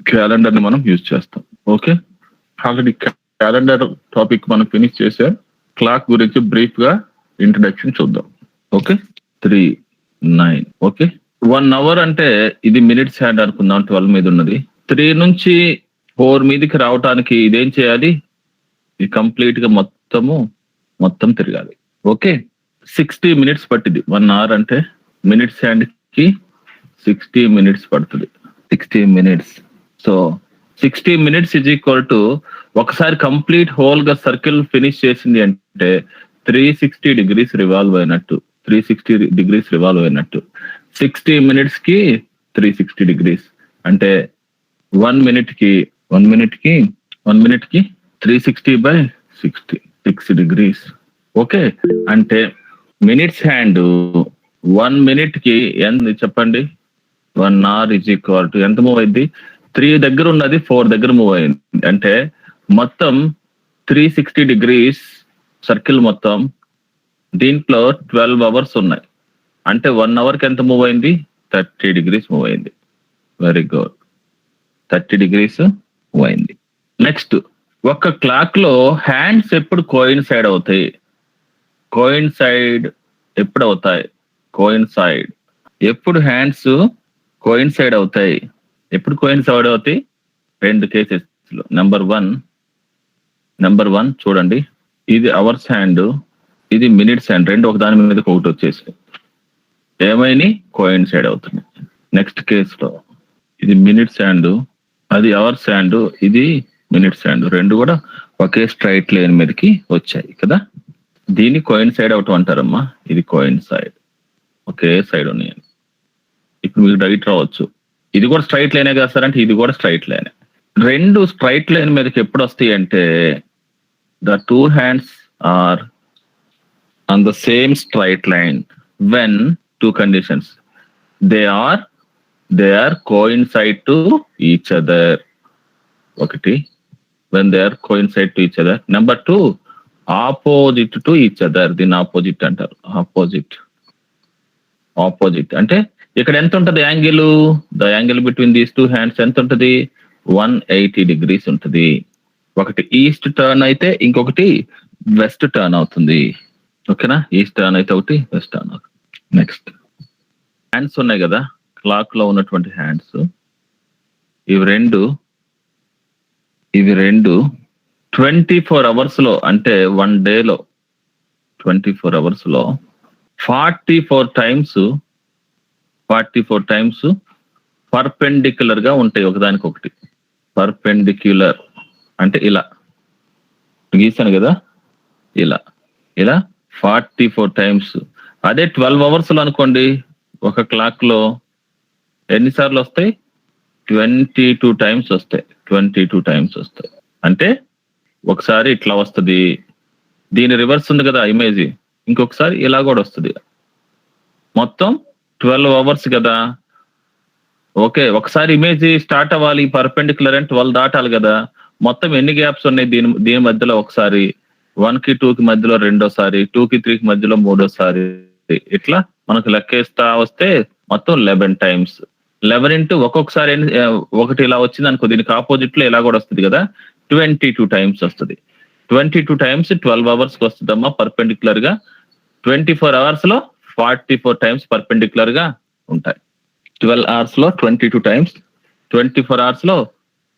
Calendar ని మనం use చేస్తాం. ఓకే, ఆల్రెడీ క్యాలెండర్ టాపిక్ మనం ఫినిష్ చేసాం. క్లాక్ గురించి బ్రీఫ్ గా ఇంట్రడక్షన్ చూద్దాం. ఓకే, 3:09. ఓకే, 1 hour అంటే ఇది మినిట్స్ హ్యాండ్ అనుకుందాం. 12 మీద ఉన్నది. 3 నుంచి 4 మీదకి రావటానికి ఇదేం చేయాలి? ఇది కంప్లీట్ గా మొత్తం తిరగాలి. ఓకే, 60 minutes పట్టింది. 1 hour అంటే మినిట్స్ హ్యాండ్ కి 60 minutes పడుతుంది. 60 minutes. So 60 minutes is equal to ఒకసారి కంప్లీట్ హోల్ గా సర్కిల్ ఫినిష్ చేసింది అంటే 360 degrees రివాల్వ్ అయినట్టు. 360 degrees రివాల్వ్ అయినట్టు. 60 minutes కి 360 degrees అంటే 1 minute కి 360/60 6 degrees. ఓకే, అంటే మినిట్స్ హ్యాండ్ 1 minute కి ఎంత చెప్పండి? 1 hour ఈజ్ ఈక్వల్ టు ఎంత మూవ్ అయింది? 3 దగ్గర ఉన్నది 4 దగ్గర మూవ్ అయింది. అంటే మొత్తం 360 degrees సర్కిల్ మొత్తం. దీంట్లో 12 hours ఉన్నాయి. అంటే 1 hour కి ఎంత మూవ్ అయింది? 30 degrees మూవ్ అయింది. వెరీ గుడ్, 30 degrees మూవ్ అయింది. నెక్స్ట్, ఒక క్లాక్ లో హ్యాండ్స్ ఎప్పుడు కోయిన్సైడ్ అవుతాయి? ఎప్పుడు అవుతాయి? ఎప్పుడు హ్యాండ్స్ కోయిన్సైడ్ అవుతాయి? ఎప్పుడు కోయిన్సైడ్ అవుతాయి? 2 కేసెస్ లో. నెంబర్ వన్ చూడండి, ఇది అవర్స్ హ్యాండ్, ఇది మినిట్స్ హ్యాండ్. రెండు ఒకదాని మీద ఒకటి వచ్చేసి ఏమైనా కోయిన్సైడ్ అవుతుంది. నెక్స్ట్ కేసులో ఇది మినిట్స్ హ్యాండ్, అది అవర్స్ హ్యాండ్, ఇది మినిట్స్ హ్యాండ్. రెండు కూడా ఒకే స్ట్రైట్ లైన్ మీదకి వచ్చాయి కదా. దీన్ని కోయిన్సైడ్ అవటం అంటారమ్మా. ఇది కోయిన్సైడ్, ఒకే సైడ్ ఉన్నాయి. ఇప్పుడు మీకు డైట్ రావచ్చు, ఇది కూడా స్ట్రైట్ లైనే కదా సార్ అంటే ఇది కూడా స్ట్రైట్ లైనే. రెండు స్ట్రైట్ లైన్ మీదకి ఎప్పుడు వస్తాయి అంటే the 2 hands are on the same straight line when 2 conditions. They are coincide to each other. ఒకటి, when they are coincide to each other. Number 2, opposite to each other. దీన్ని opposite అంటారు. Opposite అంటే ఇక్కడ ఎంత ఉంటది angle? The angle between these 2 hands ఎంత ఉంటది? 180 degrees ఉంటది. ఒకటి ఈస్ట్ టర్న్ అయితే ఇంకొకటి వెస్ట్ టర్న్ అవుతుంది. ఓకేనా, ఈస్ట్ టర్న్ అయితే ఒకటి వెస్ట్ టర్న్ అవుతుంది. నెక్స్ట్, హ్యాండ్స్ ఉన్నాయి కదా క్లాక్ లో ఉన్నటువంటి హ్యాండ్స్. ఇవి రెండు 24 hours లో అంటే 1 day లో 24 hours లో 44 times పర్పెండిక్యులర్ గా ఉంటాయి ఒకదానికొకటి. పర్పెండిక్యులర్ అంటే ఇలా గీసాను కదా, ఇలా 44 times. అదే 12 hours లో అనుకోండి, ఒక క్లాక్ లో ఎన్నిసార్లు వస్తాయి? 22 times వస్తాయి. 22 times వస్తాయి. అంటే ఒకసారి ఇట్లా వస్తుంది, దీని రివర్స్ ఉంది కదా ఇమేజ్, ఇంకొకసారి ఇలా కూడా వస్తుంది. మొత్తం 12 hours కదా. ఓకే, ఒకసారి ఇమేజ్ స్టార్ట్ అవ్వాలి పర్పెండిక్యులర్ అంటే 12 దాటాలి కదా. మొత్తం ఎన్ని గ్యాప్స్ ఉన్నాయి దీని మధ్యలో? ఒకసారి 1 కి 2 కి మధ్యలో రెండోసారి, 2 కి 3 కి మధ్యలో మూడోసారి. ఇట్లా మనకు లెక్కేస్తా వస్తే మొత్తం 11 times. 11 into ఒక్కొక్కసారి ఒకటి ఇలా వచ్చింది అనుకో, దీనికి ఆపోజిట్ లో ఇలా కూడా వస్తుంది కదా, 22 times వస్తుంది. 22 times 12 hours కి వస్తుందమ్మా పర్పెండిక్యులర్ గా. 24 hours లో 44 times పర్పెండిక్యులర్ గా ఉంటాయి. 12 hours లో 22 times, 24 hours లో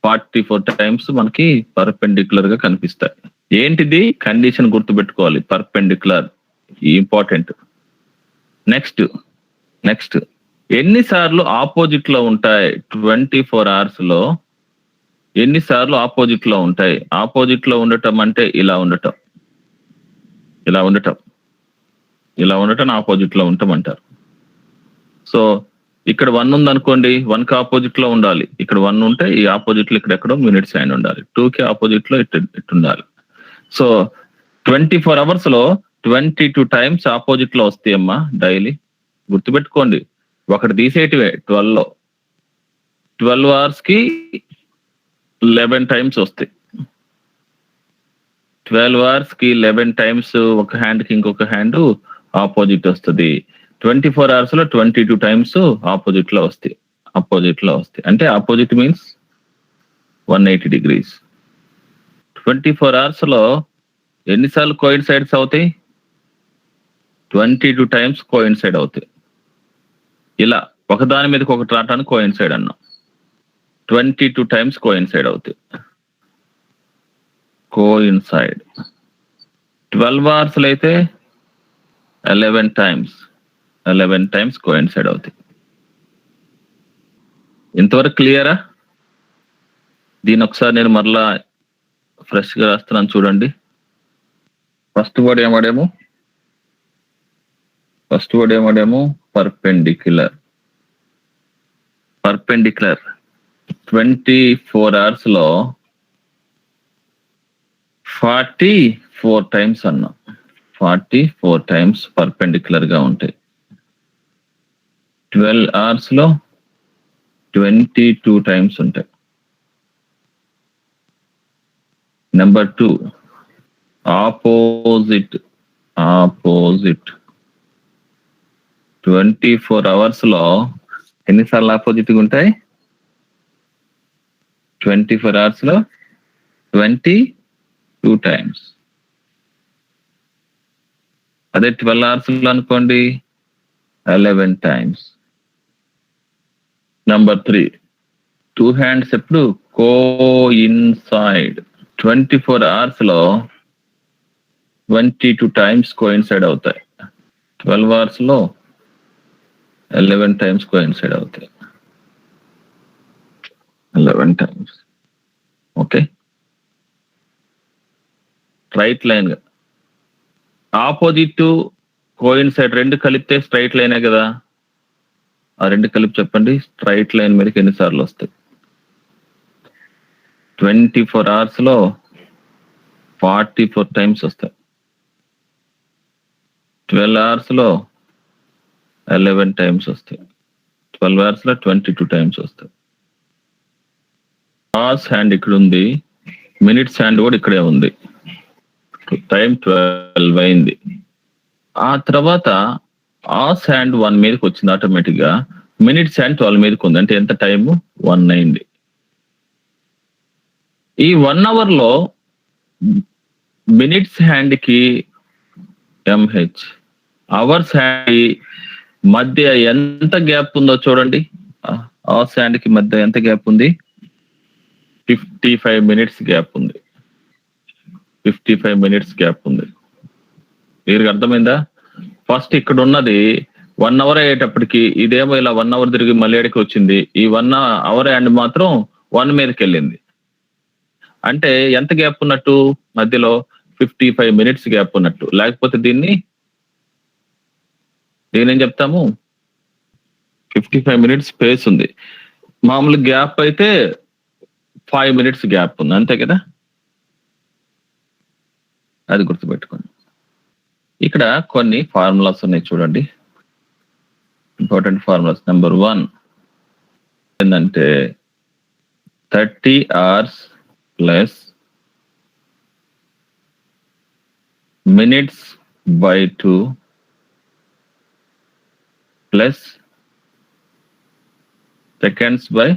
44 times మనకి పర్పెండిక్యులర్ గా కనిపిస్తాయి. ఏంటిది? కండిషన్ గుర్తుపెట్టుకోవాలి, పర్పెండిక్యులర్ ఇంపార్టెంట్. నెక్స్ట్ ఎన్నిసార్లు ఆపోజిట్ లో ఉంటాయి? 24 hours లో ఎన్నిసార్లు ఆపోజిట్ లో ఉంటాయి? ఆపోజిట్ లో ఉండటం అంటే ఇలా ఉండటం ఆపోజిట్ లో ఉండటం అంటారు. సో ఇక్కడ 1 ఉంది అనుకోండి, 1 కి ఆపోజిట్ లో ఉండాలి. ఇక్కడ 1 ఉంటే ఈ ఆపోజిట్ లో ఇక్కడ ఎక్కడో మినిట్స్ హ్యాండ్ ఉండాలి. 2 కి ఆపోజిట్ లో ఇటు ఉండాలి. సో 24 hours లో 22 times ఆపోజిట్ లో వస్తాయి అమ్మా డైలీ. గుర్తుపెట్టుకోండి, ఒకటి తీసేటివే 12 లో. 12 hours కి 11 times వస్తాయి. 12 hours కి 11 times ఒక హ్యాండ్ కి ఇంకొక హ్యాండ్ ఆపోజిట్ వస్తుంది. 24 hours లో 22 times ఆపోజిట్ లో వస్తాయి. అంటే ఆపోజిట్ మీన్స్ 180 degrees. 24 hours లో ఎన్నిసార్లు కోయిన్సైడ్స్ అవుతాయి? 22 times కోయిన్సైడ్ అవుతాయి. ఇలా ఒకదాని మీదకి ఒకటి రావటానికి కోయిన్సైడ్ అన్నాం. 22 times కోయిన్సైడ్ అవుతాయి. కోయిన్సైడ్ 12 hours లో అయితే 11 times కోయిన్సైడ్ అవుతాయి. ఇంతవరకు క్లియరా? దీని ఒకసారి నేను మరలా ఫ్రెష్ గా రాస్తున్నాను చూడండి. ఫస్ట్ వర్డ్ ఏమాడేమో పర్పెండిక్యులర్. 24 hours లో 44 times అన్నాం. 44 times పర్పెండిక్యులర్ గా ఉంటాయి. 12 hours లో 22 times ఉంటాయి. Number 2 opposite. 24 hours లో ఎన్నిసార్లు ఆపోజిట్ ఉంటాయి? 24 hours లో 22 times. అదే 12 hours లో అనుకోండి 11 times. నెంబర్ 3 2 hands ఎప్పుడు కోయిన్సైడ్. 24 hours లో 22 times కోయిన్సైడ్ అవుతాయి. 12 hours లో 11 times కోయిన్సైడ్ అవుతాయి. 11 times. ఓకే, స్ట్రైట్ లైన్ గా ఆపోజిట్ కోయిన్సైడ్ రెండు కలిపితే స్ట్రైట్ లైనే కదా. ఆ రెండు కలిపి చెప్పండి, స్ట్రైట్ లైన్ మీదకి ఎన్నిసార్లు వస్తాయి? 24 hours లో 44 times వస్తాయి. 12 hours లో 11 times వస్తాయి. 12 hours లో 22 times వస్తాయి. ఆర్స్ హ్యాండ్ ఇక్కడ ఉంది, మినిట్స్ హ్యాండ్ కూడా ఇక్కడే ఉంది. టైం 12 అయింది. ఆ తర్వాత ఆర్స్ హ్యాండ్ 1 మీదకి వచ్చింది ఆటోమేటిక్ గా. మినిట్స్ హ్యాండ్ 12 మీదకి ఉంది. అంటే ఎంత టైము? 1 అయింది. ఈ 1 hour లో మినిట్స్ హ్యాండ్ కి MH, అవర్స్ హ్యాండ్ మధ్య ఎంత గ్యాప్ ఉందో చూడండి. అవర్స్ హ్యాండ్ కి మధ్య ఎంత గ్యాప్ ఉంది? 55 minutes గ్యాప్ ఉంది. 55 minutes గ్యాప్ ఉంది. వీరికి అర్థమైందా? ఫస్ట్ ఇక్కడ ఉన్నది 1 hour అయ్యేటప్పటికి ఇదేమో ఇలా 1 hour తిరిగి మళ్ళీ ఏడికి వచ్చింది. ఈ 1 hour హ్యాండ్ మాత్రం 1 మీదకి వెళ్ళింది. అంటే ఎంత గ్యాప్ ఉన్నట్టు? మధ్యలో 55 minutes గ్యాప్ ఉన్నట్టు. లేకపోతే దీన్ని నేనేం చెప్తాము? 55 minutes స్పేస్ ఉంది. మామూలు గ్యాప్ అయితే 5 minutes గ్యాప్ ఉంది, అంతే కదా. అది గుర్తుపెట్టుకోండి. ఇక్కడ కొన్ని ఫార్ములాస్ ఉన్నాయి చూడండి, ఇంపార్టెంట్ ఫార్ములాస్. నెంబర్ 1 ఏంటంటే 30 hours plus minutes by 2 plus seconds by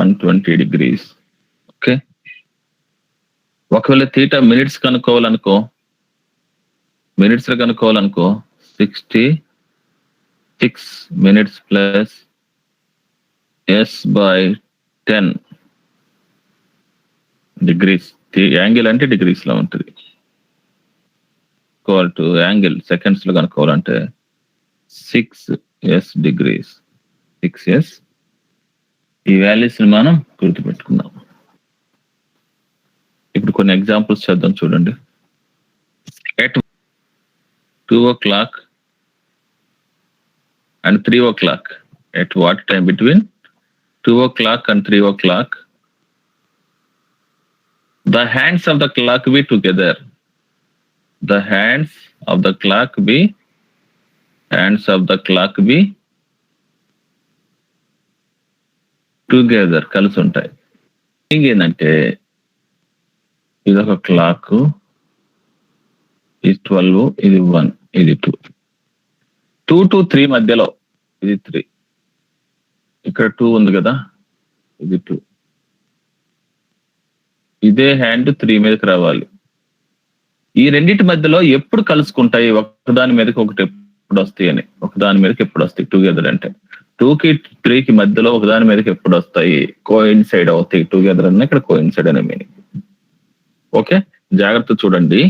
120 degrees. Okay, ఒకవేళ థీటా మినిట్స్ కనుక్కోవాలనుకో 66 minutes plus S/10 degrees. Angle అంటే డిగ్రీస్ లో ఉంటుంది. ఈక్వల్ టు యాంగిల్ సెకండ్స్ లో కనుక్కోవాలంటే 6S degrees. 6S. ఈ వాల్యూస్ ని మనం గుర్తుపెట్టుకుందాం. ఇప్పుడు కొన్ని ఎగ్జాంపుల్స్ చేద్దాం చూడండి. At 2 o'clock and 3 o'clock. At what time? Between 2 o'clock and 3 o'clock. The hands of the clock be together. The hands of the clock be together, కలిసి ఉంటాయి. ఏంటంటే ఇదొక క్లాక్, ఇది 12, ఇది 1, ఇది 2. 2 to 3 మధ్యలో ఇది 3. ఇక్కడ 2 ఉంది కదా, ఇది 2. ఇదే హ్యాండ్ 3 మీదకి రావాలి. ఈ రెండింటి మధ్యలో ఎప్పుడు కలుసుకుంటాయి ఒకదాని మీదకి ఒకటి ఎప్పుడు వస్తాయి అని, ఒకదాని మీదకి ఎప్పుడు వస్తాయి టుగెదర్ అంటే 2కి 3కి మధ్యలో ఒకదాని మీదకి ఎప్పుడు వస్తాయి, కోయిన్సైడ్ అవుతాయి టుగెదర్ అన్న ఇక్కడ కోయిన్సైడ్ అనే మీనింగ్. ఓకే, జాగ్రత్త చూడండి.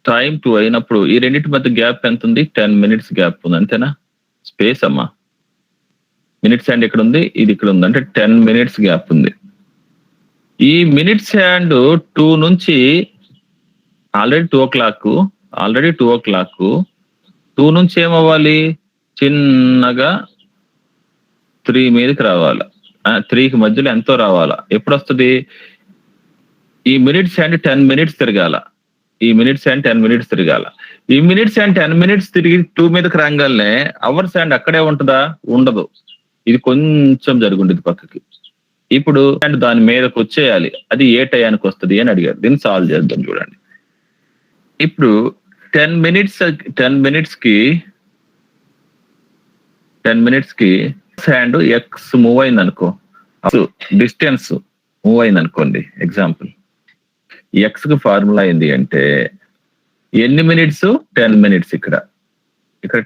టైం 2 అయినప్పుడు ఈ రెండింటి మధ్య గ్యాప్ ఎంత ఉంది? 10 minutes గ్యాప్ ఉంది, అంతేనా? స్పేస్ అమ్మా, మినిట్స్ హ్యాండ్ ఇక్కడ ఉంది, ఇది ఇక్కడ ఉంది, అంటే 10 minutes గ్యాప్ ఉంది. ఈ మినిట్స్ హ్యాండ్ 2 నుంచి ఆల్రెడీ 2 o'clock 2 నుంచి ఏమవ్వాలి? చిన్నగా 3 మీదకి రావాలా, 3కి మధ్యలో ఎంతో రావాలా. ఎప్పుడు వస్తుంది? ఈ మినిట్స్ హ్యాండ్ 10 minutes తిరగాల, ఈ మినిట్స్ హ్యాండ్ 10 minutes తిరగాల. ఈ మినిట్స్ హ్యాండ్ 10 minutes తిరిగి 2 మీదకి రాగానే అవర్స్ హ్యాండ్ అక్కడే ఉంటుందా? ఉండదు, ఇది కొంచెం జరుగుండేది పక్కకి. ఇప్పుడు దాని మీదకి వచ్చేయాలి, అది ఏ టయానికి వస్తుంది అని అడిగారు. దీన్ని సాల్వ్ చేద్దాం. చూడండి, ఇప్పుడు 10 minutes కి హ్యాండ్ ఎక్స్ మూవ్ అయింది అనుకో, డిస్టెన్స్ మూవ్ అయింది అనుకోండి. ఎగ్జాంపుల్, ఎక్స్ కి ఫార్ములా ఏంది అంటే ఎన్ని మినిట్స్? 10 minutes. ఇక్కడ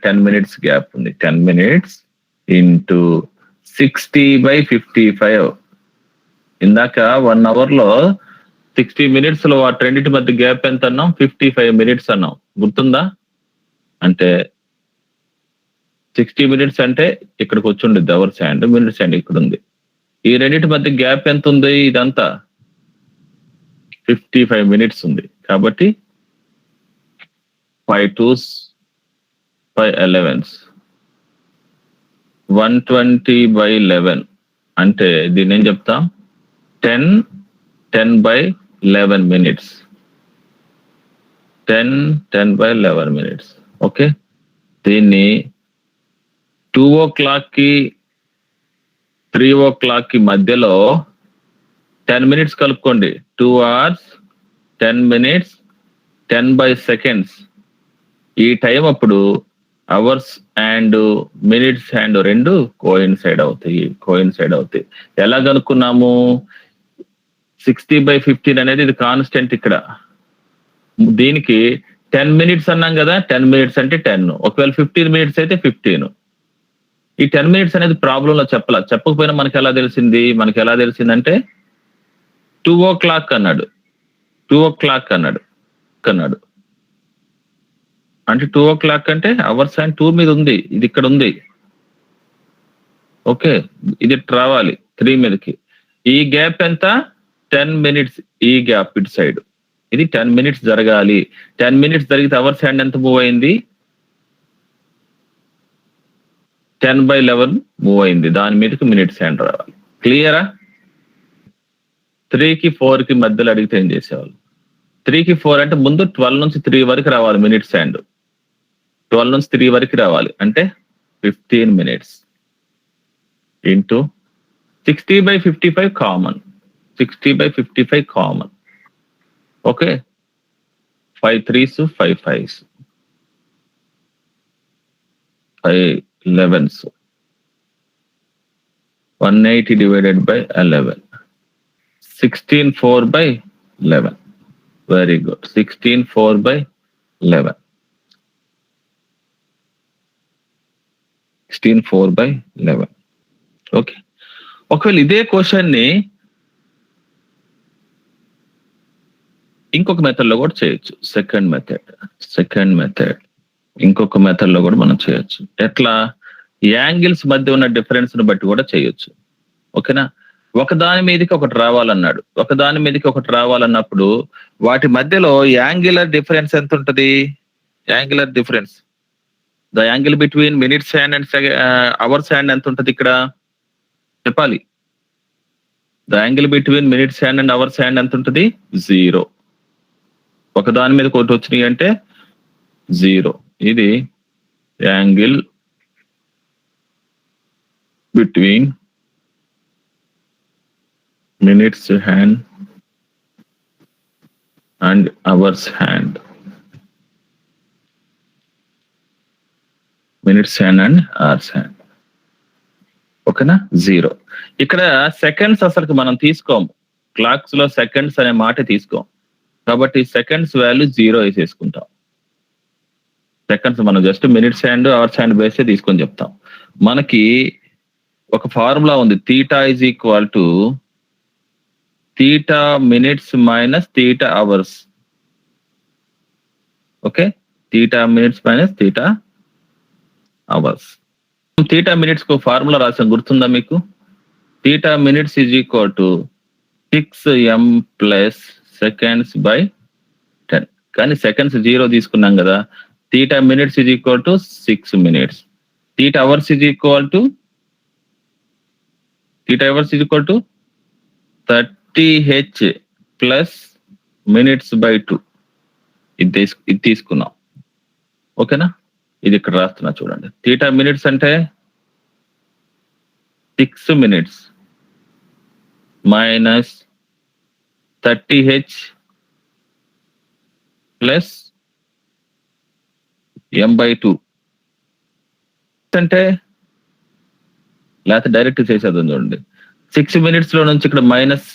10 minutes గ్యాప్ ఉంది. 10 minutes ఇంటూ 60/55. ఇందాక 1 hour లో 60 minutes లో వాటి రెండింటి మధ్య గ్యాప్ ఎంత అన్నాం? 55 minutes అన్నాం, గుర్తుందా? అంటే 60 minutes అంటే ఇక్కడికి వచ్చి ఉండేది అవర్స్ హ్యాండ్, మినిట్స్ హ్యాండ్ ఇక్కడ ఉంది. ఈ రెండింటి మధ్య గ్యాప్ ఎంత ఉంది? ఇదంతా 55 minutes ఉంది. కాబట్టి 5 2s 5 11s 120/11 అంటే దీన్ని ఏం చెప్తాం? 10/11 minutes. 10/11 minutes. ఓకే, దీన్ని 2 o'clock 3 o'clock మధ్యలో 10 minutes కలుపుకోండి. 2 hours 10 minutes 10/seconds. ఈ టైం అప్పుడు అవర్స్ అండ్ మినిట్స్ హ్యాండ్ రెండు కోయిన్సైడ్ అవుతాయి. ఎలా కనుక్కున్నాము? 60/15 అనేది ఇది కాన్స్టెంట్. ఇక్కడ దీనికి 10 minutes అన్నాం కదా, 10 minutes అంటే 10. ఒకవేళ 15 minutes అయితే 15. ఈ 10 minutes అనేది ప్రాబ్లం లో చెప్పకపోయినా మనకి ఎలా తెలిసిందంటే 2 o'clock అన్నాడు. 2 o'clock అన్నాడు. అంటే 2 o'clock అంటే అవర్స్ హ్యాండ్ 2 మీద ఉంది, ఇది ఇక్కడ ఉంది. ఓకే, ఇది రావాలి 3 మీదకి. ఈ గ్యాప్ ఎంత? 10 minutes. ఈ గ్యాప్ ఇటు సైడ్ ఇది 10 minutes జరగాలి. 10 minutes జరిగితే అవర్స్ హ్యాండ్ ఎంత మూవ్ అయింది? 10/11 మూవ్ అయింది. దాని మీదకి మినిట్స్ హ్యాండ్ రావాలి. క్లియరా? 3కి 4కి మధ్యలో అడిగితే ఏం చేసేవాళ్ళు? 3కి 4 అంటే ముందు 12 నుంచి 3 వరకు రావాలి మినిట్స్ హ్యాండ్. 12 నుంచి 3 వరకు రావాలి అంటే 15 minutes into 60/55 common. 60/55 common. Okay, 5 3s 5 5s 5 11s 180/11 16 4/11. Very good. 16 4/11 16 4/11. Okay, ఒకవేళ ఇదే క్వశ్చన్ ని ఇంకొక మెథడ్ లో కూడా చేయొచ్చు. సెకండ్ మెథడ్ ఇంకొక మెథడ్ లో కూడా మనం చేయొచ్చు. ఎట్లా? యాంగిల్స్ మధ్య ఉన్న డిఫరెన్స్ ని బట్టి కూడా చేయొచ్చు. ఓకేనా? ఒకదాని మీదకి ఒకటి రావాలన్నప్పుడు వాటి మధ్యలో యాంగులర్ డిఫరెన్స్ ఎంత ఉంటది? Angular difference, the angle between minutes hand and hours hand ఎంత ఉంటది? ఇక్కడ చెప్పాలి. The angle between minutes hand and hours hand ఎంత ఉంటది? 0. ఒకదాని మీద ఒకటి వచ్చినాయి అంటే 0. ఇది angle between minutes hand and hours hand. Minutes hand and hours hand. ఓకేనా 0. ఇక్కడ సెకండ్స్ అసలు మనం తీసుకోము, క్లాక్స్ లో సెకండ్స్ అనే మాట తీసుకోం, కాబట్టి సెకండ్స్ వాల్యూ 0 వేసేసుకుంటాం. సెకండ్స్ మనం just minutes hand hours hand బేసే తీసుకొని చెప్తాం. మనకి ఒక ఫార్ములా ఉంది, theta is equal to theta minutes minus theta hours. Okay, theta minutes minus theta hours. Theta minutes కు ఫార్ములా రాసాం, గుర్తుందా మీకు? Theta minutes is equal to 6m plus seconds by 10. కానీ సెకండ్స్ 0 తీసుకున్నాం కదా. Theta minutes is equal to 6 minutes. Theta hours is equal to 30h plus minutes by 2. ఇది తీసుకున్నాం. ఓకేనా, ఇది ఇక్కడ రాస్తున్నా చూడండి. థీటా మినిట్స్ అంటే 6 minutes minus 30h plus m/2 అంటే, లేకపోతే డైరెక్ట్ చేసేద్దాం చూడండి. 6 minutes లో నుంచి ఇక్కడ మైనస్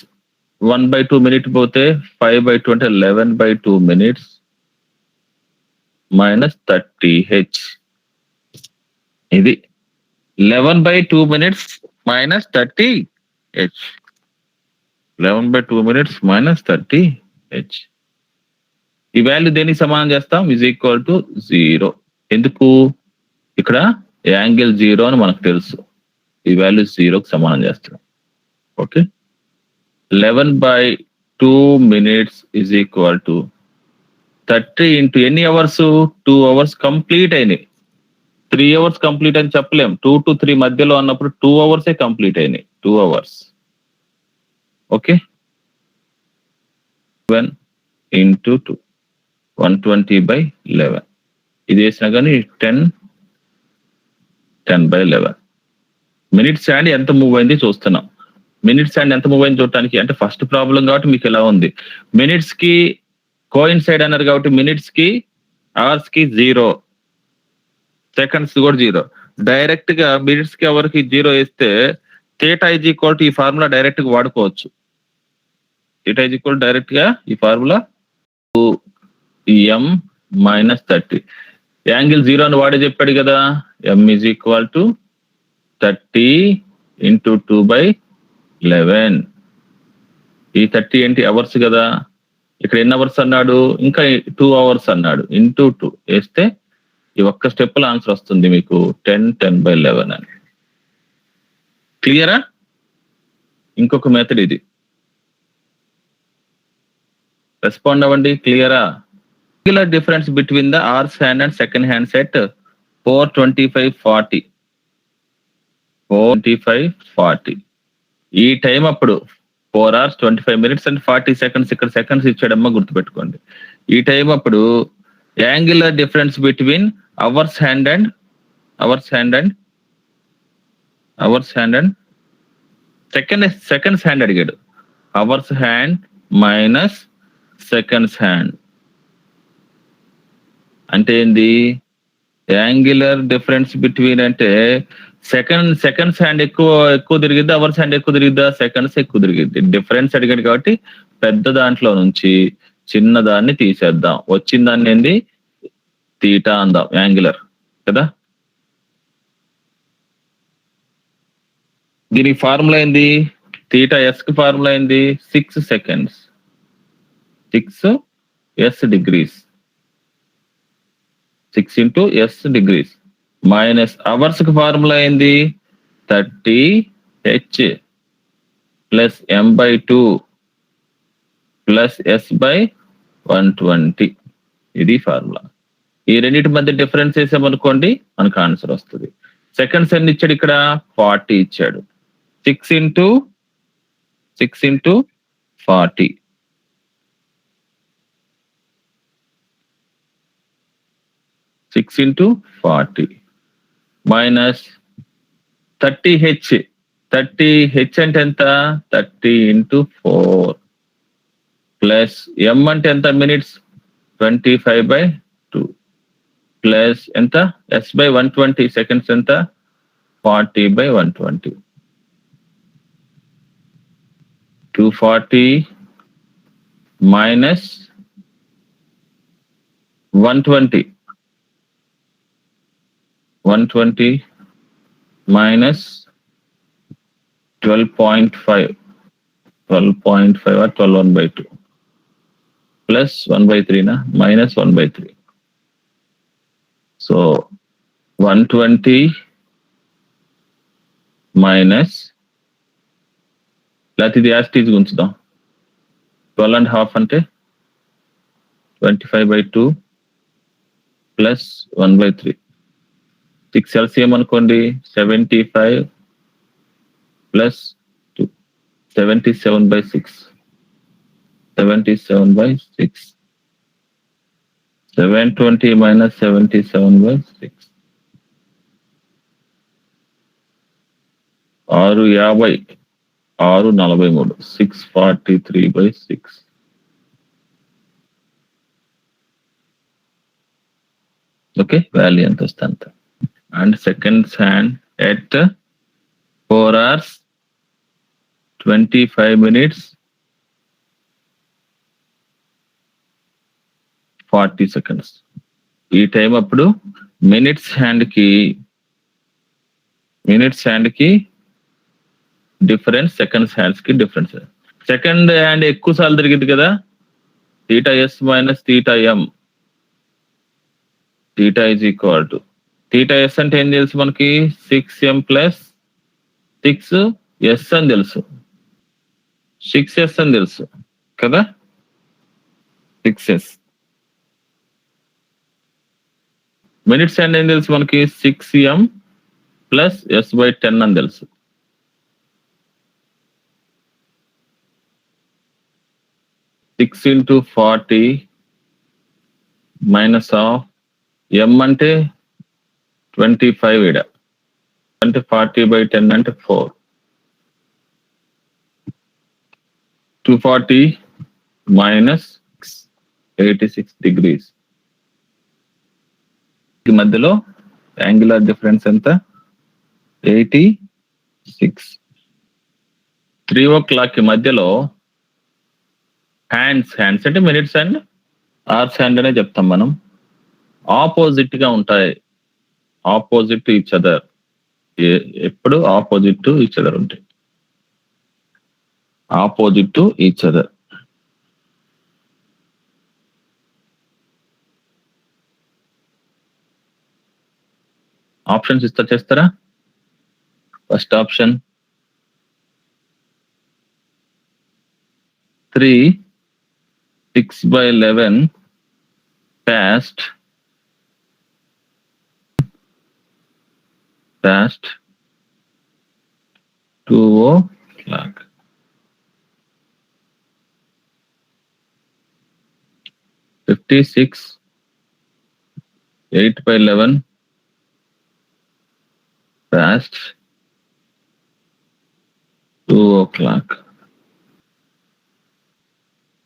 1/2 minute పోతే 5/2 అంటే 11/2 minutes మైనస్ 30h. ఇది 11/2 minutes minus 30h. 11/2 minutes minus 30h. ఈ వాల్యూ దేనికి సమానం చేస్తాం? Is equal to 0. ఎందుకు? ఇక్కడ యాంగిల్ 0 అని మనకు తెలుసు, ఈ వాల్యూ 0కి సమానం చేస్తాం. Okay, 11/2 minutes is equal to 30 into ఎన్ని అవర్స్? 2 hours కంప్లీట్ అయినాయి. 3 hours కంప్లీట్ అని చెప్పలేం. 2 to 3 మధ్యలో అన్నప్పుడు 2 hours కంప్లీట్ అయినాయి. 2 hours. Okay, 1 into 2 120/11. ఇది వేసినా కానీ 10/11. మినిట్స్ హ్యాండ్ ఎంత మూవ్ అయింది చూస్తున్నాం. మినిట్స్ హ్యాండ్ ఎంత మూవ్ అయింది చూడటానికి, అంటే ఫస్ట్ ప్రాబ్లం కాబట్టి మీకు ఎలా ఉంది, మినిట్స్ కి కోయిన్సైడ్ అన్నారు కాబట్టి మినిట్స్ కి అవర్స్ కి 0, సెకండ్స్ కూడా 0. డైరెక్ట్ గా మినిట్స్ కి అవర్ కి 0 వేస్తే థీటా ఈజ్ ఈక్వల్ టు ఈ ఫార్ములా డైరెక్ట్ గా వాడుకోవచ్చు. థీటా ఈజ్ ఈక్వల్ డైరెక్ట్ గా ఈ ఫార్ములా m మైనస్ 30. యాంగిల్ 0 అని వాడే చెప్పాడు కదా. m is equal to 30 into 2/11. ఈ 30 ఏంటి? అవర్స్ కదా. ఇక్కడ ఎన్ని అవర్స్ అన్నాడు? ఇంకా 2 hours అన్నాడు. ఇంటూ 2 వేస్తే ఈ ఒక్క స్టెప్ లో ఆన్సర్ వస్తుంది మీకు 10/11 అని. క్లియరా? ఇంకొక మెథడ్ ఇది, రెస్పాండ్ అవ్వండి. క్లియరా? Regular difference between the hours hand and second hand set 4:25:40. 4:25:40. ఈ టైం అప్పుడు 4 hours 25 minutes and 40 seconds. ఇక్కడ సెకండ్స్ ఇచ్చాడమ్మా, గుర్తుపెట్టుకోండి. ఈ టైం అప్పుడు angular difference between hours hand and seconds hand అడిగాడు. Hours hand minus seconds hand అంటే ఏంది? యాంగులర్ డిఫరెన్స్ బిట్వీన్ అంటే సెకండ్స్ హ్యాండ్ ఎక్కువ తిరిగిద్దా, అవర్స్ హ్యాండ్ ఎక్కువ తిరిగిద్దా? సెకండ్స్ ఎక్కువ తిరిగిద్ది. డిఫరెన్స్ అడిగాడు కాబట్టి పెద్ద దాంట్లో నుంచి చిన్న దాన్ని తీసేద్దాం. వచ్చిన దాన్ని ఏంది? థీటా అందాం, యాంగులర్ కదా. దీనికి ఫార్ములా ఏంది? థీటా ఎస్ కి ఫార్ములా ఏంది? 6 seconds 6 s degrees 6 into s degrees minus hours కి ఫార్ములా ఏంది? 30h plus m/2 plus s/120. ఇది ఫార్ములా. ఈ రెండింటి మధ్య డిఫరెన్స్ వేసామనుకోండి మనకు ఆన్సర్ వస్తుంది. సెకండ్స్ ఎన్ని ఇచ్చాడు? ఇక్కడ 40 ఇచ్చాడు. 6 into 40 6 into 40 minus 30h. 30h అంటే ఎంత? 30 into 4 ప్లస్ m అంటే ఎంత? మినిట్స్ 25/2 ప్లస్ ఎంత? s/120 సెకండ్స్ ఎంత? 40/120. 240 minus 120. 120 minus 12.5. 12.5 or 12/1/2 plus 1/3 na minus 1/3. So 120 minus లేకపోతే ఇది యాస్టీజ్ ఉంచుదాం 12.5 అంటే 25/2 ప్లస్ 1/3. 6 ఎల్సిఎం అనుకోండి 75 ప్లస్ 2 77/6. 77/6. 720 minus 77/6. 650. 643. 643/6. ఓకే, వాల్యూ ఎంత వస్తే అంత. And seconds hand at 4 hours 25 minutes 40 seconds. ఈ టైం అప్పుడు మినిట్స్ హ్యాండ్ కి డిఫరెన్స్, సెకండ్స్ హ్యాండ్స్ కి డిఫరెన్స్. సెకండ్ హ్యాండ్ ఎక్కువ సార్లు తిరిగింది కదా, θs minus θm. θ is equal to θs అంటే ఏం తెలుసు మనకి 6m plus 6s అని తెలుసు. 6s అని తెలుసు కదా, 6s. మినిట్స్ హ్యాండ్ ఏం తెలుసు మనకి 6m plus s/10 అని తెలుసు. Six into 40 minus of m అంటే 25 ఇడ అంటే 40/10 అంటే 4. 240 minus 86 degrees. ఈ మధ్యలో యాంగులర్ డిఫరెన్స్ ఎంత 86. 3 o'clock కి మధ్యలో హ్యాండ్స్ అంటే మినిట్స్ అండ్ అవర్స్ హ్యాండ్ అనే చెప్తాం మనం. ఆపోజిట్ గా ఉంటాయి, ఆపోజిట్ టు ఈచ్ అదర్. ఎప్పుడు ఆపోజిట్ టు ఈచ్ అదర్ ఉంటాయి, opposite to each other. Options చేస్తారా? First option 3 6/11 past 2 o'clock. 56 8/11 past 2 o'clock.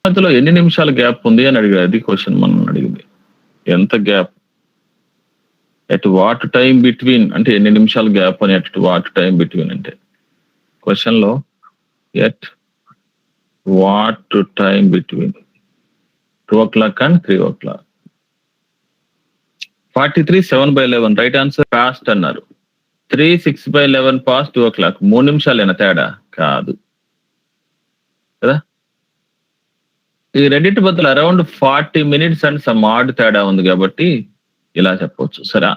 మధ్యలో ఎన్ని నిమిషాల గ్యాప్ ఉంది అని అడిగారు. క్వశ్చన్ మనం అడిగింది ఎంత gap, at what time between అంటే ఎన్ని నిమిషాల గ్యాప్ అని, ఎట్ వాట్ టైం బిట్వీన్ అంటే క్వశ్చన్ లో at what time between 2 o'clock and 3 o'clock. 43 7/11 right answer. Past అన్నారు. 3 6/11 పాస్ట్ 2 o'clock. 3 నిమిషాలేనా తేడా? కాదు కదా. ఈ రెండింటి బదులు around 40 minutes and some odd తేడా ఉంది కాబట్టి ఇలా చెప్పవచ్చు. సరే,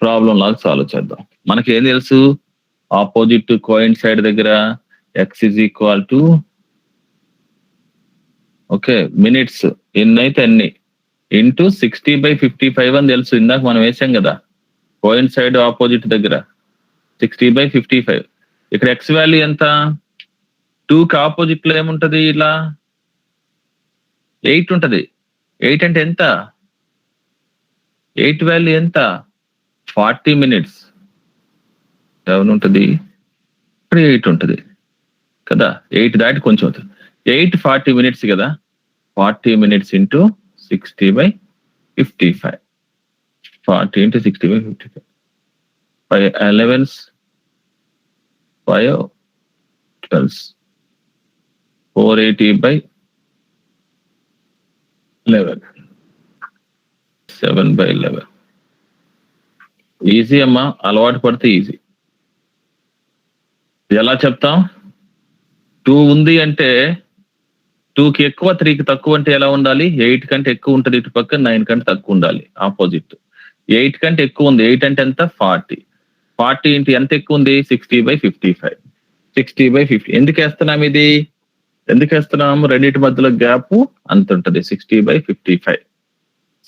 ప్రాబ్లం లాగా సాల్వ్ చేద్దాం. మనకి ఏం తెలుసు, ఆపోజిట్ కోయిన్సైడ్ దగ్గర x is equal to okay minutes ఎన్ని అయితే అన్ని ఇంటూ 60/55 అని తెలుసు. ఇందాక మనం వేసాం కదా కోయిన్సైడ్ ఆపోజిట్ దగ్గర 60/55. ఇక్కడ x వాల్యూ ఎంత, 2కి ఆపోజిట్ లో ఏముంటది, ఇలా 8 ఉంటది. 8 అంటే ఎంత, 8 వాల్యూ ఎంత 40 minutes. 7 ఉంటది, ఇక్కడ 8 ఉంటది కదా. 8 దాటి కొంచెం అవుతుంది. 8 40 minutes కదా. 40 minutes into 60/55. 40 into 60/55. 5 11s 5 12 480/11 7/11 easy అమ్మా, అలవాటు పడితే ఈజీ. ఎలా చెప్తాం? 2 ఉంది అంటే 2కి ఎక్కువ 3కి తక్కువ అంటే ఎలా ఉండాలి? 8 కంటే ఎక్కువ ఉంటుంది ఇటు పక్క, 9 కంటే తక్కువ ఉండాలి ఆపోజిట్. 8 కంటే ఎక్కువ ఉంది, 8 అంటే ఎంత? 40 ఇంటి ఎంత ఎక్కువ ఉంది? 60/55 60/50. ఎందుకు వేస్తున్నాం ఇది? ఎందుకు వేస్తున్నాం? రెండింటి మధ్యలో గ్యాప్ అంత ఉంటుంది, 60/55.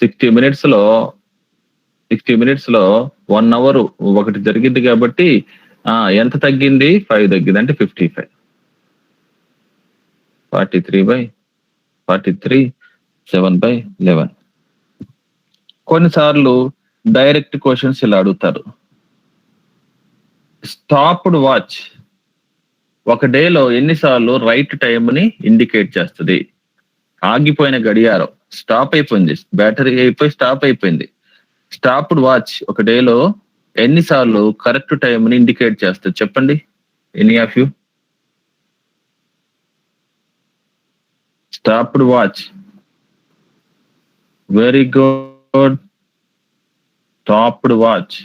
60 మినిట్స్ లో 1 అవర్ ఒకటి జరిగింది కాబట్టి ఎంత తగ్గింది? 5 తగ్గింది, అంటే 55. 43 7/11. కొన్నిసార్లు డైరెక్ట్ క్వశ్చన్స్ ఇలా అడుగుతారు. స్టాప్డ్ వాచ్ ఒక డేలో ఎన్నిసార్లు రైట్ టైం ని ఇండికేట్ చేస్తుంది? ఆగిపోయిన గడియారం స్టాప్ అయిపోయింది, బ్యాటరీ అయిపోయి స్టాప్ అయిపోయింది. స్టాప్డ్ వాచ్ ఒక డేలో ఎన్నిసార్లు కరెక్ట్ టైం ని ఇండికేట్ చేస్తుంది? చెప్పండి, any of you. Stopped watch, very good. Stopped watch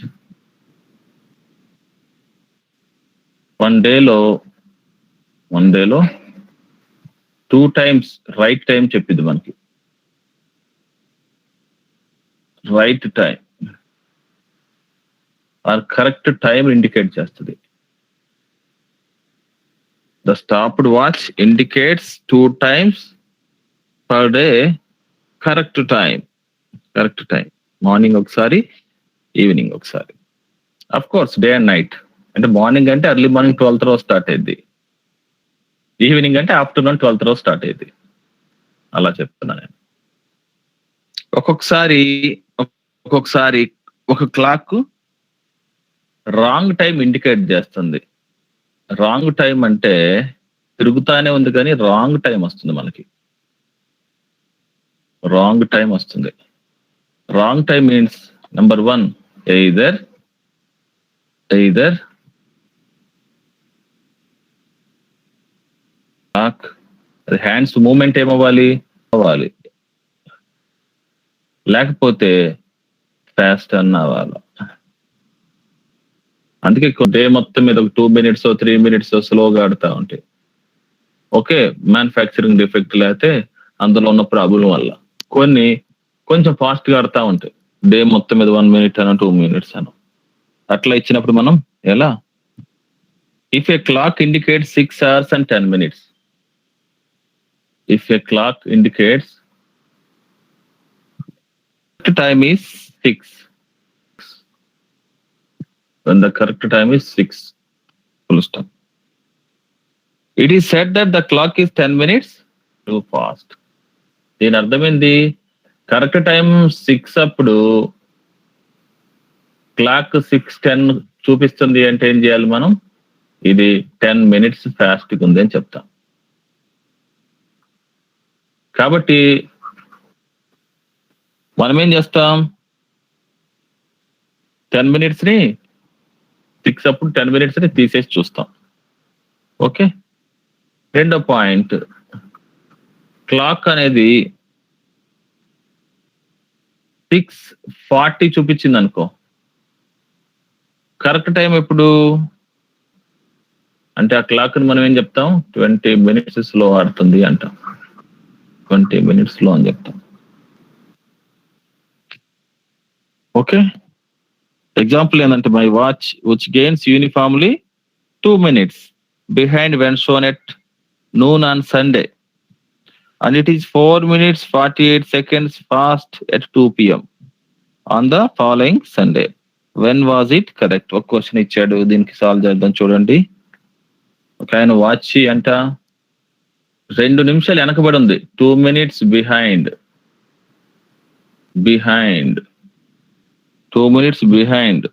one డేలో 2 times రైట్ టైం చెప్పింది మనకి. Right time or correct time indicate చేస్తుంది. The stopped watch indicates 2 times per day correct time. Morning ఒకసారి, evening ఒకసారి. Of course day and night. అంటే morning అంటే early morning 12th రోజు start అయింది, ఈవినింగ్ అంటే ఆఫ్టర్నూన్ 12th రోజు స్టార్ట్ అయింది. అలా చెప్తున్నా నేను. ఒక్కొక్కసారి ఒక క్లాక్ రాంగ్ టైం ఇండికేట్ చేస్తుంది. రాంగ్ టైం అంటే తిరుగుతానే ఉంది కానీ రాంగ్ టైం వస్తుంది మనకి. రాంగ్ టైం వస్తుంది. Wrong time means number 1 either hands movement ఏమవ్వాలి, లేకపోతే ఫాస్ట్ అన్న అవ్వాలి. అందుకే డే మొత్తం మీద ఒక 2 minutes 3 minutes స్లోగా ఆడుతూ ఉంటాయి. ఓకే, మ్యానుఫ్యాక్చరింగ్ డిఫెక్ట్ లేకపోతే అందులో ఉన్న ప్రాబ్లం వల్ల కొంచెం ఫాస్ట్ గా ఆడుతూ ఉంటాయి. డే మొత్తం మీద 1 minute అన్న 2 minutes అన్న అట్లా ఇచ్చినప్పుడు మనం ఎలా? If a clock indicates 6 hours and 10 minutes, if a clock indicates correct time is 6, when the correct time is 6, full stop. It is said that the clock is 10 minutes too fast. దీని అర్థమైంది, correct time 6 అప్పుడు clock 6:10 చూపిస్తుంది అంటే ఏం చేయాలి మనం? ఇది 10 minutes fast ఉంది అని చెప్తాం. కాబట్టి మనం ఏం చేస్తాం? 10 minutes ని 6 అప్పుడు 10 minutes ని తీసేసి చూస్తాం. ఓకే, రెండో పాయింట్, క్లాక్ అనేది 6:40 చూపించింది అనుకో, కరెక్ట్ టైం ఎప్పుడు అంటే ఆ క్లాక్ ని మనం ఏం చెప్తాం? 20 minutes స్లో ఆడుతుంది అంటాం. 20 minutes స్లో అని చెప్తాం. ఓకే, ఎగ్జాంపుల్ ఏంటంటే my watch which gains uniformly 2 minutes behind when shown at noon on Sunday, and it is 4 minutes 48 seconds fast at 2 PM on the following Sunday. When was it correct? ఒక question ఇచ్చాడు, దీనికి solve చేద్దాం. చూడండి, ఒక ఆయన watch అంట 2 నిమిషాలు వెనకబడి ఉంది, 2 minutes behind 2 minutes behind.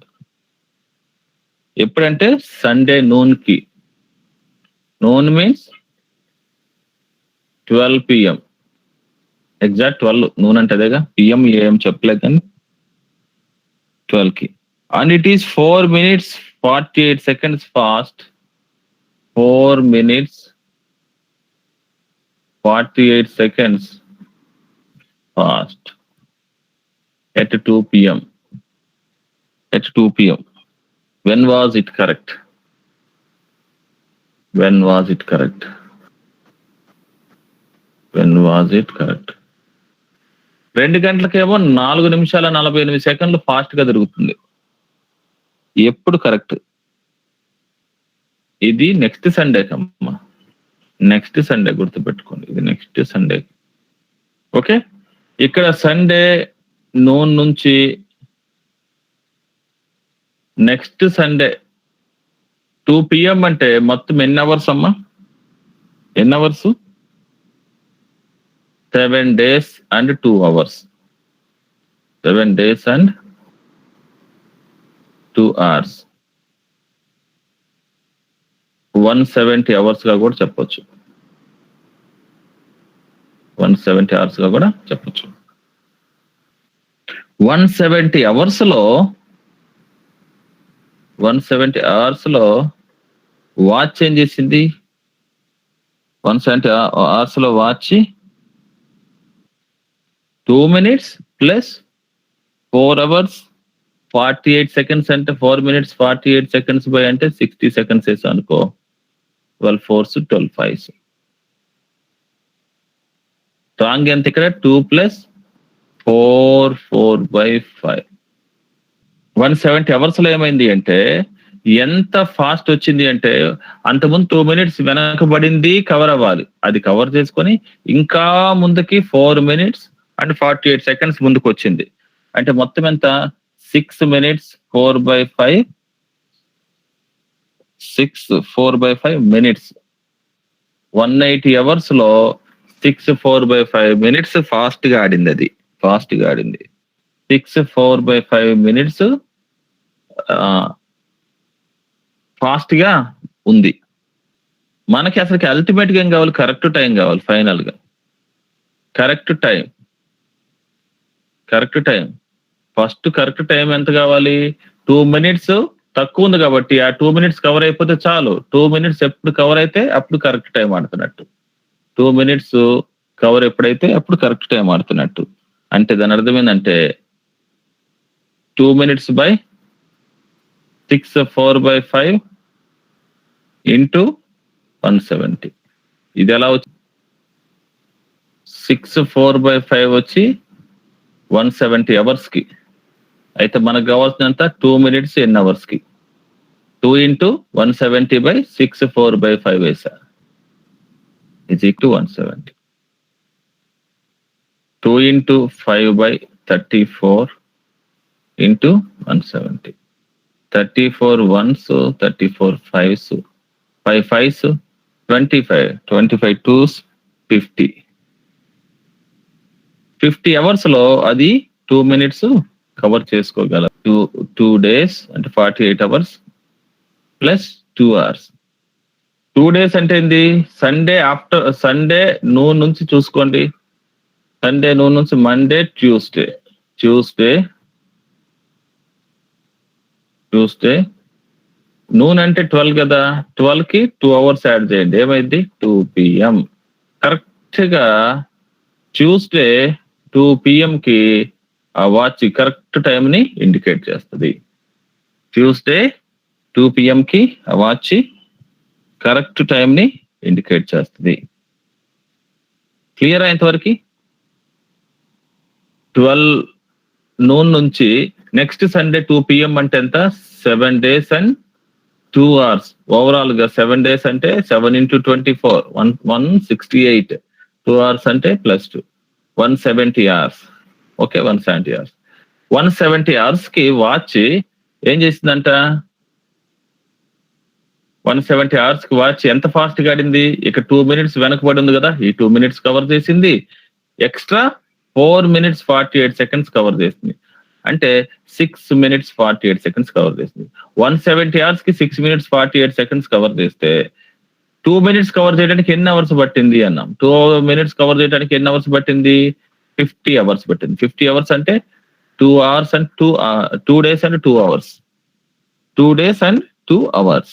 ఎప్పుడంటే సండే నూన్ కి. Noon means 12 PM, exact 12. Noon అంటే అదేగా, పిఎం ఏం చెప్పలేదు కానీ 12 కి. And it is 4 minutes 48 seconds fast 4 minutes 48 seconds fast at 2 p.m. At 2 p.m. When was it correct? When was it correct? When was it correct? 2 గంటలకేమో 4 నిమిషాల 48 సెకండ్లు fast గా తిరుగుతుంది. ఎప్పుడు కరెక్ట్? ఇది నెక్స్ట్ సండే కమ్మా, నెక్స్ట్ సండే గుర్తుపెట్టుకోండి, ఇది next Sunday. Okay, ఇక్కడ Sunday noon నుంచి నెక్స్ట్ సండే 2 p.m. అంటే మొత్తం ఎన్ని అవర్స్ అమ్మా? ఎన్ని hours? 7 days and 2 hours. 7 days and 2 hours. 170 hours గా కూడా చెప్పొచ్చు. 170 hours గా కూడా చెప్పొచ్చు. 170 hours లో 170 hours లో వాచ్ ఏం చేసింది? 170 hours లో watch 2 minutes plus 4 hours 48 seconds అంటే 4 minutes 48 seconds by అంటే 60 seconds వేసా అనుకో, 12 4s 12 5s. స్ట్రాంగ్ ఎంత ఇక్కడ? 2 plus 4 4/5. 170 hours లో ఏమైంది అంటే ఎంత ఫాస్ట్ వచ్చింది అంటే అంతకుముందు 2 minutes వెనకబడింది కవర్ అవ్వాలి, అది కవర్ చేసుకొని ఇంకా ముందుకి 4 minutes and 48 seconds ముందుకు వచ్చింది. అంటే మొత్తం ఎంత? 6 minutes 4/5 6 4/5 minutes. 180 hours లో 6 4/5 minutes ఫాస్ట్ గా ఆడింది, అది ఫాస్ట్ గా ఆడింది. 6 4/5 minutes ఫాస్ట్ గా ఉంది. మనకి అసలు అల్టిమేట్ గా ఏం కావాలి? కరెక్ట్ టైం కావాలి. ఫైనల్ గా correct time. Correct time first correct time ఎంత కావాలి? 2 minutes తక్కువ ఉంది కాబట్టి ఆ 2 minutes కవర్ అయిపోతే చాలు. 2 minutes ఎప్పుడు కవర్ అయితే అప్పుడు కరెక్ట్ టైం ఆడుతున్నట్టు. 2 minutes కవర్ ఎప్పుడైతే అప్పుడు కరెక్ట్ టైం ఆడుతున్నట్టు. అంటే దాని అర్థం ఏంటంటే 2 minutes by 6 4/5 into 170. ఇది ఎలా వచ్చి 6 4/5 వచ్చి 170 hours కి. అయితే మనకు కావాల్సినంత 2 minutes ఎన్ని అవర్స్ కి? 2 into 170/6 4/5 వేసా is equal to 170. 2 into 5/34 into 170. 34 ones 34 5s 5 5s 25 25 2s 50. 50 hours లో అది 2 minutes కవర్ చేసుకోగల. 2 days అంటే 48 hours ప్లస్ 2 hours. 2 days అంటే ఏంది? సండే ఆఫ్టర్ సండే నూన్ నుంచి చూసుకోండి. సండే నూన్ నుంచి మండే ట్యూస్డే నూన్ అంటే 12 కదా, 12 కి 2 hours యాడ్ చేయండి, ఏమైంది? 2 p.m. కరెక్ట్ గా ట్యూస్డే 2 p.m. కి ఆ వాచ్ కరెక్ట్ టైం ని ఇండికేట్ చేస్తుంది. Tuesday 2 p.m. కి ఆ వాచ్ కరెక్ట్ టైం ని ఇండికేట్ చేస్తుంది. క్లియర్ అయ్యేంతవరకు 12 noon నుంచి నెక్స్ట్ సండే 2 p.m. అంటే ఎంత? 7 days and 2 hours. ఓవరాల్ గా 7 days అంటే 7 into 24 168. 2 hours అంటే +2 170 hours. Okay, 170 hours. 170 hours కి వాచ్ ఏం చేసిందంట? 170 hours కి వాచ్ ఎంత ఫాస్ట్ గా ఆడింది? ఇక్కడ 2 minutes వెనకబడి ఉంది కదా, ఈ 2 minutes కవర్ చేసింది. ఎక్స్ట్రా 4 minutes 48 seconds కవర్ చేసింది. అంటే 6 minutes 48 seconds కవర్ చేసింది. 170 hours కి 6 minutes 48 seconds కవర్ చేస్తే 2 minutes కవర్ చేయడానికి ఎన్ని అవర్స్ పట్టింది అన్నాం? 2 minutes కవర్ చేయడానికి ఎన్ని అవర్స్ పట్టింది? 50 hours పట్టింది. 50 hours అంటే 2 hours and 2 days and 2 hours. 2 days and 2 hours.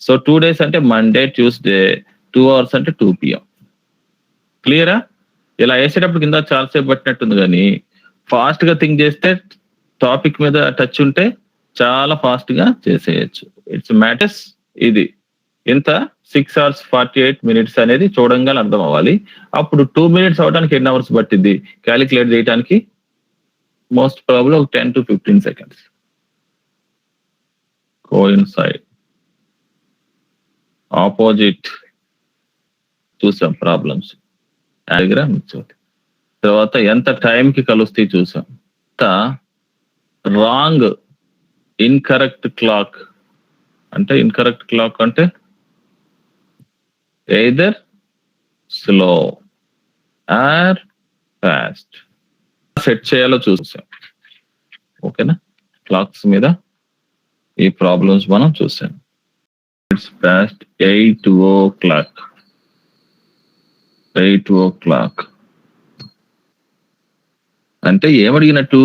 So 2 days అంటే మండే ట్యూస్డే 2 hours అంటే 2 PM. క్లియరా? ఇలా వేసేటప్పుడు కింద చాలాసేపు పట్టినట్టుంది కానీ ఫాస్ట్ గా థింక్ చేస్తే టాపిక్ మీద టచ్ ఉంటే చాలా ఫాస్ట్ గా చేసేయచ్చు. ఇట్స్ మ్యాటర్స్ ఇది ఎంత 6 hours 48 minutes అనేది చూడంగానే అర్థం అవ్వాలి. అప్పుడు 2 minutes అవడానికి ఎన్ని అవర్స్ పట్టింది క్యాలిక్యులేట్ చేయడానికి? మోస్ట్ ప్రాబబ్లీ ఒక 10 to 15 seconds. కోయిన్సైడ్ ఆపోజిట్ చూసాం ప్రాబ్లమ్స్ డయాగ్రామ్ తర్వాత ఎంత టైంకి కలుస్తాయి చూసాం. రాంగ్ ఇన్కరెక్ట్ క్లాక్ అంటే ఇన్కరెక్ట్ క్లాక్ అంటే either slow or fast set చేయాలో చూసాం. ఓకేనా? క్లాక్స్ మీద ఈ ప్రాబ్లమ్స్ మనం చూసాం. It's past 8 o'clock. 8 o'clock అంటే ఏమడిగినట్టు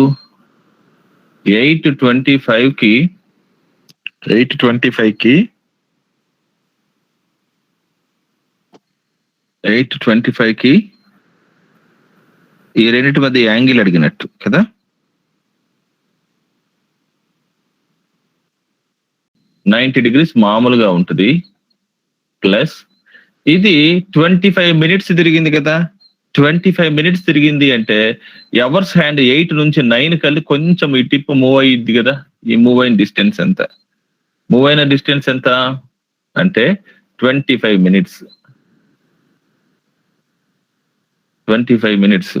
8:25 కి 8:25 కి ఈ రెండింటి మధ్య యాంగిల్ అడిగినట్టు కదా. $90 మామూలుగా ఉంటుంది ప్లస్ ఇది 25 minutes తిరిగింది కదా. 25 minutes తిరిగింది అంటే ఎవర్స్ హ్యాండ్ 8 నుంచి 9 కలిసి కొంచెం ఈ టిప్ మూవ్ అయ్యిద్ది కదా. ఈ మూవ్ అయిన డిస్టెన్స్ ఎంత? మూవ్ అయిన డిస్టెన్స్ ఎంత అంటే 25 minutes. 25 minutes.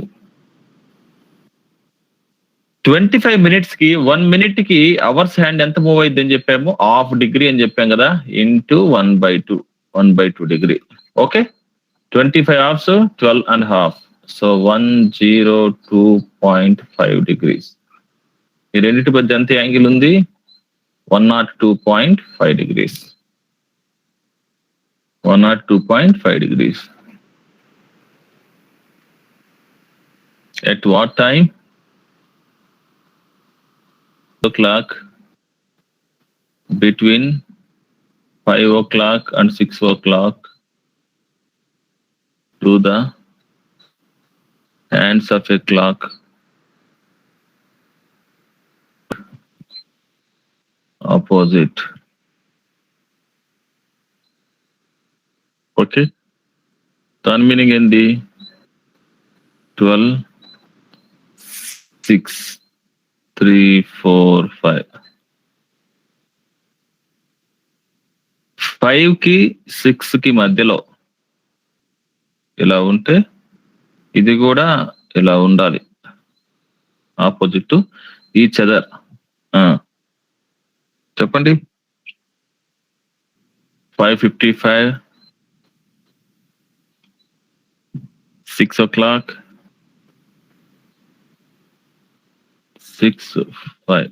25 minutes కి 1 minute కి అవర్స్ హ్యాండ్ ఎంత మూవ్ అయ్యిద్ది అని చెప్పాము? ½ degree అని చెప్పాం కదా. Into 1/2 degree. Okay, 25 hours 12.5. So 102.5 degrees. ఈ రెండింటి మధ్య ఎంత యాంగిల్ ఉంది? 102.5 degrees. 102.5 degrees. At what time? O'clock. Between 5 o'clock and 6 o'clock. To the hands of a clock. Opposite. Okay. దాని మీనింగ్ ఏంది? 12, 6, 3, 4, 5. 5 కి 6 కి మధ్యలో ఇలా ఉంటే ఇది కూడా ఇలా ఉండాలి. Opposite each other. చెప్పండి. 5:55, 6 o'clock, 6:05.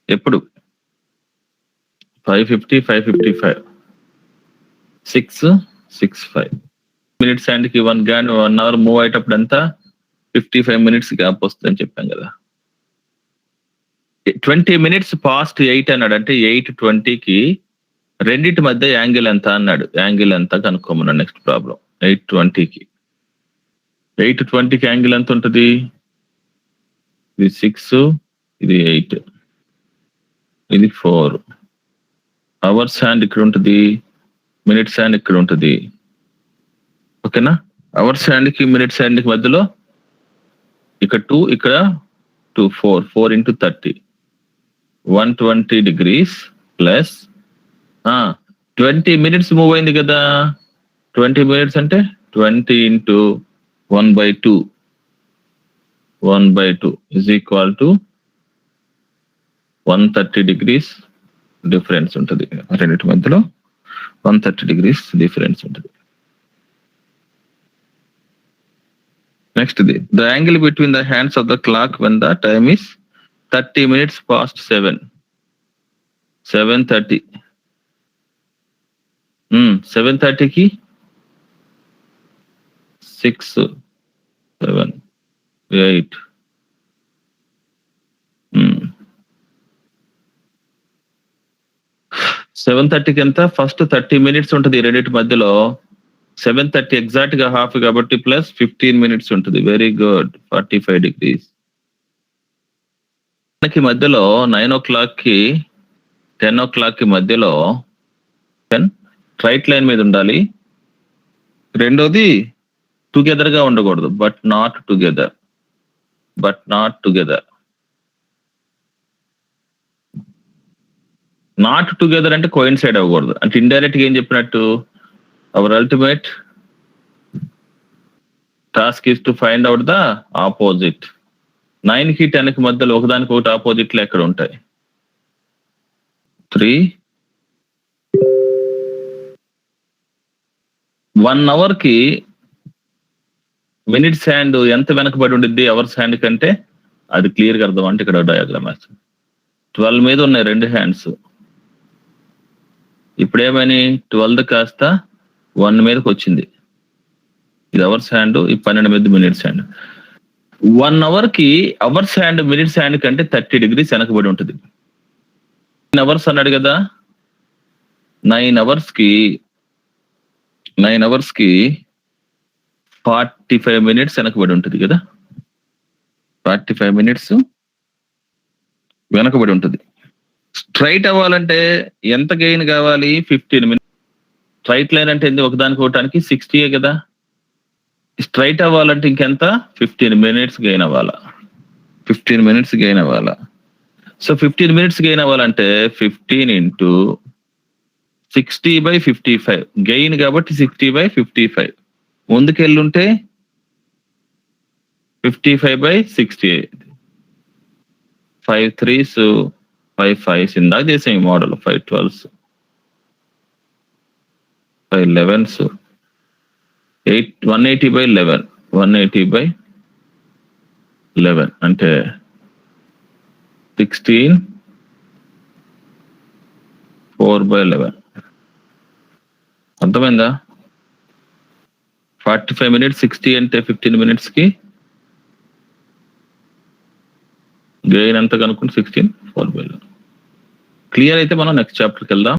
ఎప్పుడు? 5:50, 5:55, 6:05. మినిట్స్ హ్యాండ్కి 1 hour మూవ్ అయ్యేటప్పుడు ఎంత? 55 minutes గ్యాప్ వస్తుందని చెప్పాం కదా. 20 minutes past 8 అన్నాడు అంటే 8:20కి రెండింటి మధ్య యాంగిల్ ఎంత అన్నాడు. యాంగిల్ ఎంత కనుక్కోమన్నాడు. నెక్స్ట్ ప్రాబ్లం 8:20కి 8:20కి యాంగిల్ ఎంత ఉంటుంది? ఇది 6, ఇది 8, ఇది 4. అవర్స్ హ్యాండ్ ఇక్కడ ఉంటుంది, మినిట్స్ హ్యాండ్ ఇక్కడ ఉంటుంది. ఓకేనా? అవర్స్ హ్యాండ్కి మినిట్స్ హ్యాండ్కి మధ్యలో ఇక్కడ 2, ఇక్కడ 2, 4 into 30, 120 degrees plus 20 minutes move అయింది కదా. 20 minutes అంటే 20 into 1/2 is equal to 130 degrees difference ఉంటుంది. రెండింటి మధ్యలో 130 degrees డిఫరెన్స్ ఉంటుంది. Next the angle between the hands of the clock when the time is 30 minutes past 7. 7:30. 7:30కి 6, 7, 8. 7:30కి ఎంత ఫస్ట్ 30 మినిట్స్ ఉంటుంది ఈ రెండింటి మధ్యలో. 7:30 ఎగ్జాక్ట్ గా హాఫ్ కాబట్టి ప్లస్ 15 మినిట్స్ ఉంటుంది. Very good. 45 డిగ్రీస్. మనకి మధ్యలో 9 o'clock కి 10 o'clock కి మధ్యలో స్ట్రైట్ లైన్ మీద ఉండాలి. రెండోది టుగెదర్ గా ఉండకూడదు. But not together. Not together అంటే కోయిన్సైడ్ అవ్వకూడదు. అంటే ఇండైరెక్ట్ గా ఏం చెప్పినట్టు, hour ultimate task is to find out the opposite. 9 కి 10 కి మధ్యలో ఒకదానికి ఒకటి ఆపోజిట్లు ఎక్కడ ఉంటాయి? 3 1 hour కి మినిట్స్ హ్యాండ్ ఎంత వెనకబడి ఉండిద్ది అవర్స్ హ్యాండ్ కంటే? అది క్లియర్ గా అర్థం అంటే ఇక్కడ డయాగ్రామ్ వేస్తాం. 12 మీద ఉన్నాయి 2 హ్యాండ్స్. ఇప్పుడేమని 12 కాస్త 1 మీదకి వచ్చింది. ఇది అవర్స్ హ్యాండ్, ఈ 12 మీద మినిట్స్ హ్యాండ్. 1 hour కి అవర్స్ హ్యాండ్ మినిట్స్ హ్యాండ్ కంటే 30 degrees వెనకబడి ఉంటుంది. 9 hours అన్నాడు కదా, 9 hours కి 45 minutes వెనకబడి ఉంటుంది కదా. 45 minutes వెనకబడి ఉంటుంది. స్ట్రైట్ అవ్వాలంటే ఎంత గెయిన్ కావాలి? 15 minutes. స్ట్రైట్ లైన్ అంటే ఏంది? ఒకదానికి ఒకటానికి 60 కదా. స్ట్రైట్ అవ్వాలంటే ఇంకెంత? 15 minutes గెయిన్ అవ్వాలా. 15 minutes గెయిన్ అవ్వాలా. సో 15 minutes గెయిన్ అవ్వాలంటే 15 into 60/55 గెయిన్ కాబట్టి 60/55. ముందుకెళ్ళుంటే 55/68. 5 3s 5 5s ఇందాక చేసాం ఈ మోడల్. 5 12s 5 11s 180/11 180/11 అంటే 16 4/11. అర్థమైందా? 45 minutes 60 అంటే 15 minutes కి గెయిన్ ఎంత కనుక్కుని 16 4/11. క్లియర్ అయితే మనం నెక్స్ట్ చాప్టర్కి వెళ్దాం.